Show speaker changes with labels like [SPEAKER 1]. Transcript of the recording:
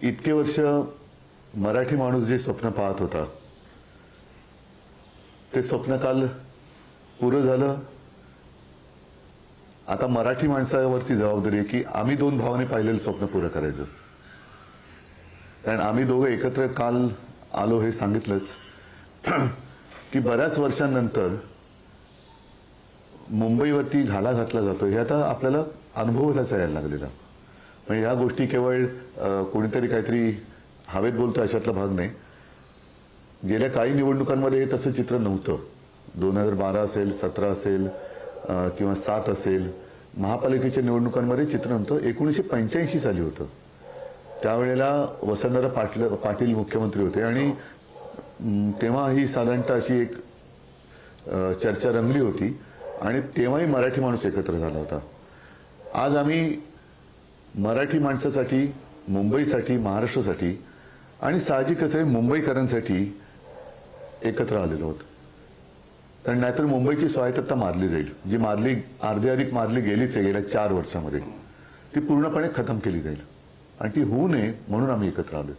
[SPEAKER 1] इतके वर्ष मराठी माणूस जे स्वप्न पाहत होता ते स्वप्न काल पुरं झालं. आता मराठी माणसावरती जबाबदारी आहे की आम्ही दोन भावाने पाहिलेलं स्वप्न पुरं करायचं. कारण आम्ही दोघं एकत्र काल आलो हे सांगितलंच की बऱ्याच वर्षांनंतर मुंबईवरती घाला घातला जातो हे आता आपल्याला अनुभव त्याचा यायला लागलेला. म्हणजे ह्या गोष्टी केवळ कोणीतरी काहीतरी हवेत बोलतो अशातला भाग नाही. गेल्या काही निवडणुकांमध्ये तसं चित्र नव्हतं. 2012 असेल, 17 असेल किंवा 7 असेल, महापालिकेच्या निवडणुकांमध्ये चित्र नव्हतं. 1985 साली होतं. त्यावेळेला वसंतराव पाटील मुख्यमंत्री होते आणि तेव्हा ही साधारणतः अशी एक चर्चा रंगली होती आणि तेव्हाही मराठी माणूस एकत्र झाला होता. आज आम्ही मराठी माणसासाठी, मुंबईसाठी, महाराष्ट्रासाठी आणि साहजिकच आहे मुंबईकरांसाठी एकत्र आलेलो आहोत. कारण नाहीतर मुंबईची स्वायत्तता मारली जाईल. जी अर्धी मारली गेलीच आहे गेल्या 4 वर्षामध्ये, ती पूर्णपणे खतम केली जाईल आणि ती होऊ नये म्हणून आम्ही एकत्र आलो.